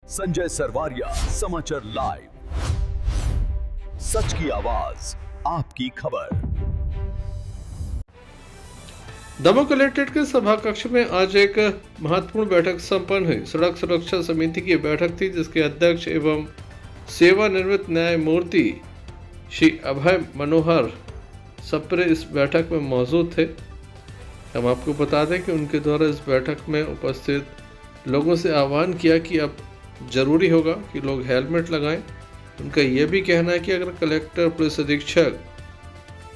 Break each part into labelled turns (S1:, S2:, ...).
S1: संजय सरवारिया, समाचार लाइव, सच की आवाज, आपकी खबर।
S2: दमोह कलेक्ट्रेट के सभा कक्ष में आज एक महत्वपूर्ण बैठक संपन्न हुई। सड़क सुरक्षा समिति की बैठक थी, जिसके अध्यक्ष एवं सेवानिवृत्त न्यायमूर्ति श्री अभय मनोहर सप्रे इस बैठक में मौजूद थे। हम आपको बता दें कि उनके द्वारा इस बैठक में उपस्थित लोगों से आह्वान किया कि अब जरूरी होगा कि लोग हेलमेट लगाएं। उनका यह भी कहना है कि अगर कलेक्टर, पुलिस अधीक्षक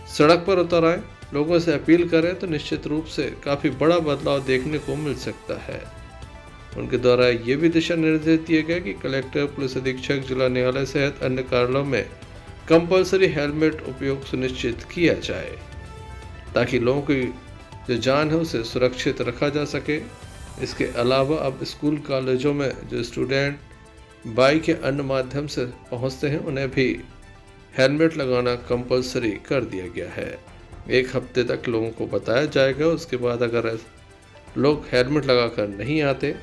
S2: सड़क पर उतर आए, लोगों से अपील करें तो निश्चित रूप से काफ़ी बड़ा बदलाव देखने को मिल सकता है। उनके द्वारा ये भी दिशा निर्देश दिए गए कि कलेक्टर, पुलिस अधीक्षक, जिला न्यायालय सहित अन्य कार्यालयों में कंपलसरी हेलमेट उपयोग सुनिश्चित किया जाए, ताकि लोगों की जो जान है उसे सुरक्षित रखा जा सके। इसके अलावा अब स्कूल कॉलेजों में जो स्टूडेंट बाइक या अन्य माध्यम से पहुंचते हैं, उन्हें भी हेलमेट लगाना कंपलसरी कर दिया गया है। एक हफ्ते तक लोगों को बताया जाएगा। उसके बाद अगर लोग हेलमेट लगाकर नहीं आते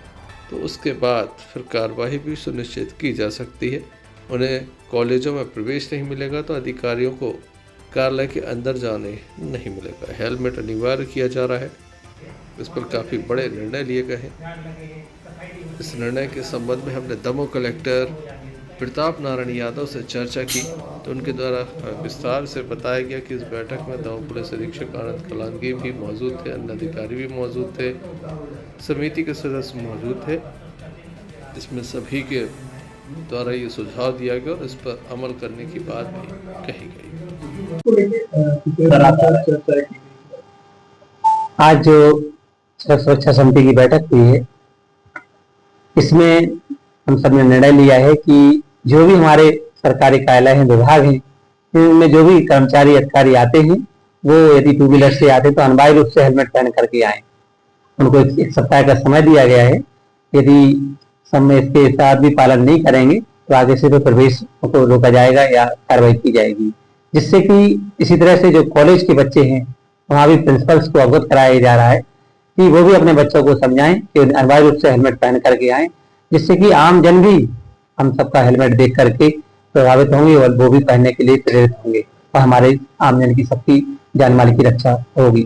S2: तो उसके बाद फिर कार्रवाई भी सुनिश्चित की जा सकती है। उन्हें कॉलेजों में प्रवेश नहीं मिलेगा तो अधिकारियों को कार्यालय के अंदर जाने नहीं मिलेगा। हेलमेट अनिवार्य किया जा रहा है। इस पर काफ़ी बड़े निर्णय लिए गए हैं। इस निर्णय के संबंध में हमने दमोह कलेक्टर प्रताप नारायण यादव से चर्चा की, तो उनके द्वारा विस्तार से बताया गया कि इस बैठक में दमोह पुलिस अधीक्षक आनंद कलांगी भी मौजूद थे, अन्य अधिकारी भी मौजूद थे, समिति के सदस्य मौजूद थे। इसमें सभी के द्वारा ये सुझाव दिया गया और इस पर अमल करने की बात भी कही गई।
S3: आज जो सड़क सुरक्षा समिति की बैठक हुई है, इसमें हम सब ने निर्णय लिया है कि जो भी हमारे सरकारी कार्यालय हैं, विभाग हैं, इनमें जो भी कर्मचारी अधिकारी आते हैं, वो यदि टू व्हीलर से आते तो अनिवार्य रूप से हेलमेट पहन करके आए। उनको एक सप्ताह का समय दिया गया है। यदि समय इसके साथ भी पालन नहीं करेंगे तो आगे से तो प्रवेश को रोका जाएगा या कार्रवाई की जाएगी। जिससे कि इसी तरह से जो कॉलेज के बच्चे हैं, वहाँ भी प्रिंसिपल्स को अवगत कराया जा रहा है कि वो भी अपने बच्चों को समझाएं कि अनिवार्य रूप से हेलमेट पहन करके आएं, जिससे कि आम जन भी हम सबका हेलमेट देख करके प्रभावित होंगे और वो भी पहनने के लिए प्रेरित होंगे और हमारे आम जन की सबकी जान माल की रक्षा होगी।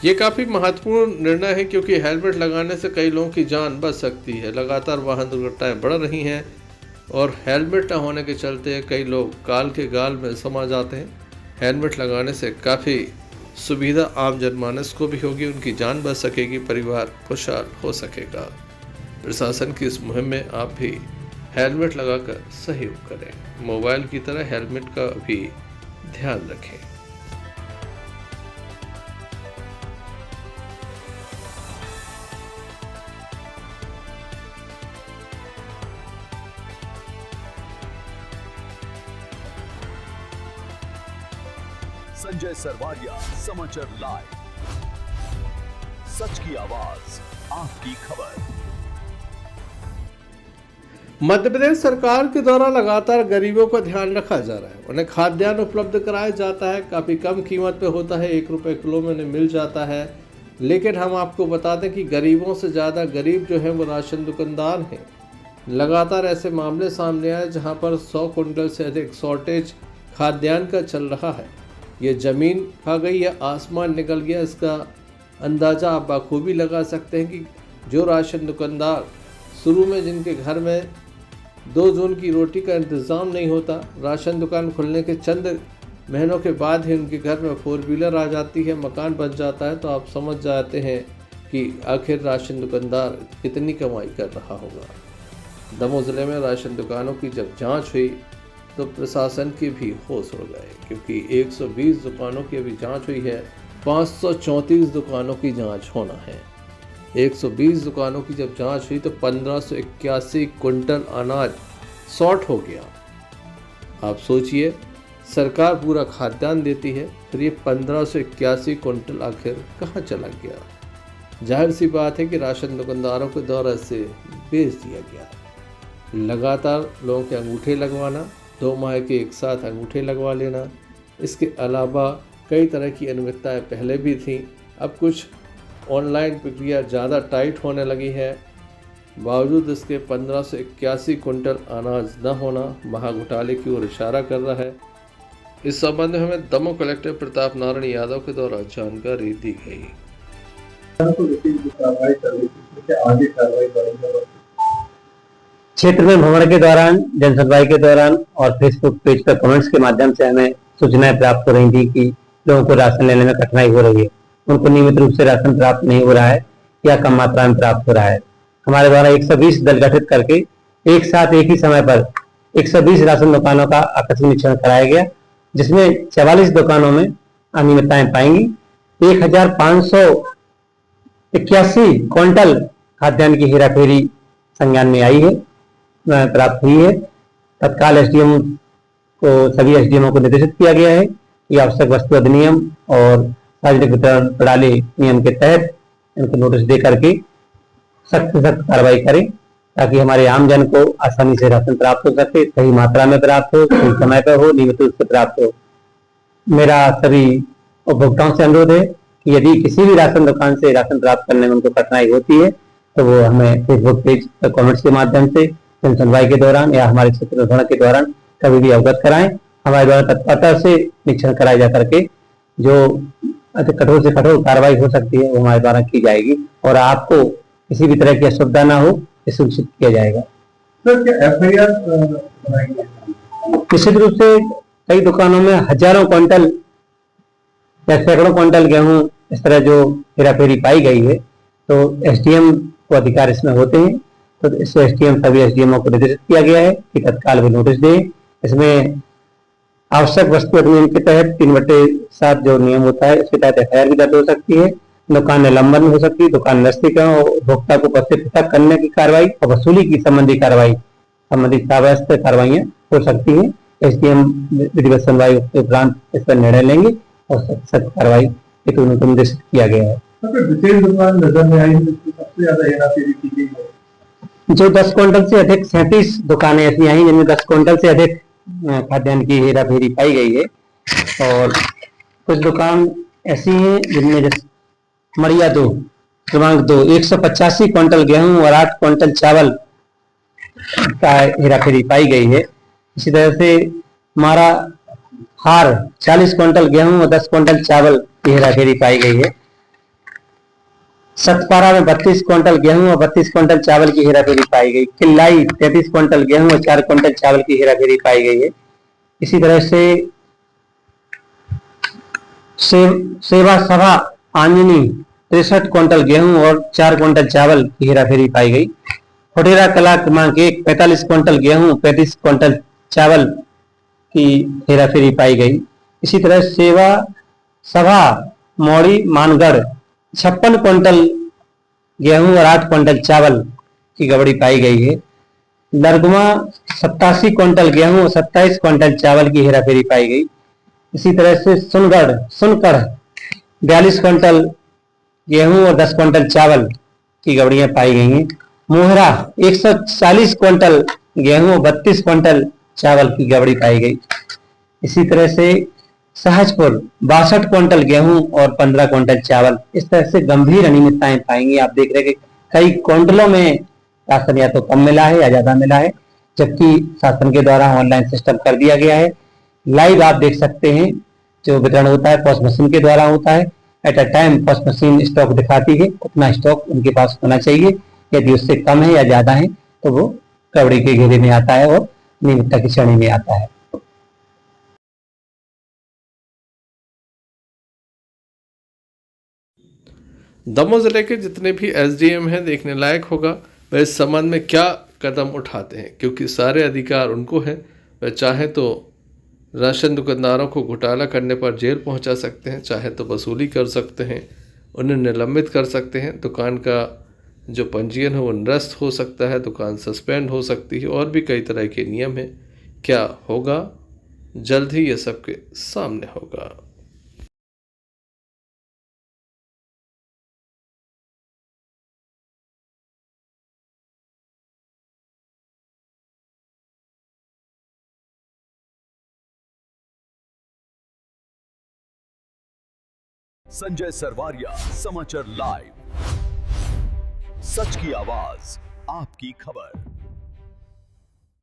S2: ये काफ़ी महत्वपूर्ण निर्णय है, क्योंकि हेलमेट लगाने से कई लोगों की जान बच सकती है। लगातार वाहन दुर्घटनाएं बढ़ रही हैं और हेलमेट न होने के चलते कई लोग काल के गाल में समा जाते हैं। हेलमेट लगाने से काफ़ी सुविधा आम जनमानस को भी होगी, उनकी जान बच सकेगी, परिवार खुशहाल हो सकेगा। प्रशासन की इस मुहिम में आप भी हेलमेट लगाकर सहयोग करें। मोबाइल की तरह हेलमेट का भी ध्यान रखें।
S1: संजय सरवारिया, समाचार लाइव, सच की आवाज, आपकी खबर।
S2: मध्य प्रदेश सरकार के द्वारा लगातार गरीबों का ध्यान रखा जा रहा है। उन्हें खाद्यान्न उपलब्ध कराया जाता है। काफ़ी कम कीमत पे होता है, 1 रुपये किलो में उन्हें मिल जाता है। लेकिन हम आपको बता दें कि गरीबों से ज़्यादा गरीब जो है वो राशन दुकानदार हैं। लगातार ऐसे मामले सामने आए जहाँ पर 100 कुंटल से अधिक शॉर्टेज खाद्यान्न का चल रहा है। ये ज़मीन खा गई या आसमान निकल गया, इसका अंदाज़ा आप बखूबी लगा सकते हैं कि जो राशन दुकानदार शुरू में जिनके घर में 2 जून की रोटी का इंतज़ाम नहीं होता, राशन दुकान खुलने के चंद महीनों के बाद ही उनके घर में 4 व्हीलर आ जाती है, मकान बन जाता है, तो आप समझ जाते हैं कि आखिर राशन दुकानदार कितनी कमाई कर रहा होगा। दमोह ज़िले में राशन दुकानों की जब जांच हुई तो प्रशासन के भी होश उड़ गए, क्योंकि 120 दुकानों की अभी जांच हुई है, 534 दुकानों की जांच होना है। 120 दुकानों की जब जांच हुई तो 1581 कुंटल अनाज शॉर्ट हो गया। आप सोचिए, सरकार पूरा खाद्यान्न देती है, फिर ये 1581 कुंटल आखिर कहाँ चला गया। जाहिर सी बात है कि राशन दुकानदारों के द्वारा इसे बेच दिया गया। लगातार लोगों के अंगूठे लगवाना, 2 माह के एक साथ अंगूठे लगवा लेना, इसके अलावा कई तरह की अनियमितताएं पहले भी थीं। अब कुछ ऑनलाइन प्रक्रिया ज़्यादा टाइट होने लगी है। बावजूद इसके 15 से 81 क्विंटल अनाज न होना महाघोटाले की ओर इशारा कर रहा है। इस संबंध में हमें दमोह कलेक्टर प्रताप नारायण यादव के द्वारा जानकारी दी गई।
S3: क्षेत्र में भ्रमण के दौरान, जनसुनवाई के दौरान और फेसबुक पेज पर कमेंट्स के माध्यम से हमें सूचनाएं प्राप्त हो रही थी कि लोगों को राशन लेने में कठिनाई हो रही है, उनको नियमित रूप से राशन प्राप्त नहीं हो रहा है या कम मात्रा में प्राप्त हो रहा है। हमारे द्वारा 120 दल गठित करके एक साथ एक ही समय पर 120 राशन दुकानों का आकस्मिक निरीक्षण कराया गया, जिसमें 44 दुकानों में अनियमितताएं पाएंगी। 1581 क्विंटल खाद्यान्न की हेराफेरी संज्ञान में आई है, प्राप्त हुई है। तत्काल एसडीएम को, सभी एसडीएमओ को निर्देशित किया गया है कि आवश्यक वस्तु अधिनियम और सार्वजनिक वितरण प्रणाली नियम के तहत इनको नोटिस दे करके सख्त से सख्त कार्रवाई करें, ताकि हमारे आम जन को आसानी से राशन प्राप्त हो सके, सही मात्रा में प्राप्त हो, सही समय पर हो, नियमित रूप से प्राप्त हो। मेरा सभी उपभोक्ताओं से अनुरोध है कि यदि किसी भी राशन दुकान से राशन प्राप्त करने में उनको कठिनाई होती है तो वो हमें फेसबुक पेज पर कमेंट्स के माध्यम से, जनसुनवाई के दौरान या हमारे क्षेत्र भ्रमण के दौरान कभी भी अवगत कराएं। हमारे द्वारा तत्परता से निरीक्षण कराया जा करके जो कठोर से कठोर कार्रवाई हो सकती है वो हमारे द्वारा की जाएगी और आपको किसी भी तरह की असुविधा ना हो, ये सुनिश्चित किया जाएगा।
S4: सर, क्या एफआईआर बनाई है?
S3: निश्चित रूप से कई दुकानों में हजारों क्विंटल या सैकड़ों क्विंटल गेहूं इस तरह जो हेराफेरी पाई गई है, तो एसडीएम को अधिकार इसमें होते हैं, तो इसको एसडीएम, सभी एसडीएमओ को निर्देशित किया गया है कि तत्काल भी नोटिस दें। इसमें आवश्यक वस्तु अधिनियम के तहत 3/7 जो नियम होता है, इसके तहत एफआईआर भी दर्ज हो सकती है, दुकान निलंबन हो सकती है, दुकान नस्तीकरण, उपभोक्ता को पद से पृथक करने की कार्रवाई और वसूली की संबंधी कार्रवाई, संबंधित कार्रवाइयां हो सकती है। एसडीएम विधिवत सुनवाई के उपरांत इस पर निर्णय लेंगे और सख्त कार्रवाई हेतु उनको निर्देशित किया गया है।
S4: डिटेल दुकान नजर में आई सबसे ज्यादा हेराफेरी की गई है,
S3: जो 10 क्विंटल से अधिक 37 दुकानें ऐसी आई जिनमें 10 क्विंटल से अधिक खाद्यान्न की हेराफेरी पाई गई है और कुछ दुकान ऐसी हैं जिनमें जैसे मड़िया 2 क्रमांक 2 185 क्विंटल गेहूं और 8 क्विंटल चावल का हेराफेरी पाई गई है। इसी तरह से मारा हार 40 क्विंटल गेहूं और 10 क्विंटल चावल की हेराफेरी पाई गई है। सतपारा में 32 क्विंटल गेहूं और 32 क्विंटल चावल की हेराफेरी पाई गई। किल्लाई 33 क्विंटल गेहूं और 4 क्विंटल चावल की हेराफेरी पाई गई है। इसी तरह से सेवा सभा आंजनी 63 क्विंटल गेहूं और 4 क्विंटल चावल की हेराफेरी पाई गई। फुटेरा कला क्रमांक 1 45 क्विंटल गेहूं 35 क्विंटल चावल की हेराफेरी पाई गई। इसी तरह सेवा सभा मौड़ी मानगढ़ 56 क्विंटल गेहूं और 8 क्विंटल चावल की गड़बड़ी पाई गई है। लरगुमा 87 क्विंटल गेहूं और 27 क्विंटल चावल की हेराफेरी पाई गई। इसी तरह से सुनकड़ 42 क्विंटल गेहूं और 10 क्विंटल चावल की गड़बड़ियां पाई गई हैं। मोहरा 140 क्विंटल गेहूं और 32 क्विंटल चावल की गड़बड़ी पाई गई। इसी तरह से सहजपुर 62 क्विंटल गेहूं और 15 क्विंटल चावल, इस तरह से गंभीर अनियमितताएं पाएंगी। आप देख रहे हैं कि कई क्विंटलों में राशन या तो कम मिला है या ज्यादा मिला है, जबकि शासन के द्वारा ऑनलाइन सिस्टम कर दिया गया है। लाइव आप देख सकते हैं जो वितरण होता है पोस्ट मशीन के द्वारा होता है। At a time post machine stock दिखाती है, उतना स्टॉक उनके पास होना चाहिए। यदि उससे कम है या ज्यादा है तो वो गड़बड़ी के घेरे में आता है और नियमितता की श्रेणी में आता है।
S2: दमोह जिले के जितने भी एसडीएम हैं, देखने लायक होगा वह इस संबंध में क्या कदम उठाते हैं, क्योंकि सारे अधिकार उनको हैं। वह चाहे तो राशन दुकानदारों को घोटाला करने पर जेल पहुंचा सकते हैं, चाहे तो वसूली कर सकते हैं, उन्हें निलंबित कर सकते हैं, दुकान का जो पंजीयन है वो निरस्त हो सकता है, दुकान सस्पेंड हो सकती है, और भी कई तरह के नियम हैं। क्या होगा, जल्द ही ये सबके सामने होगा।
S1: संजय सरवारिया, समाचार लाइव, सच की आवाज। आपकी खबर।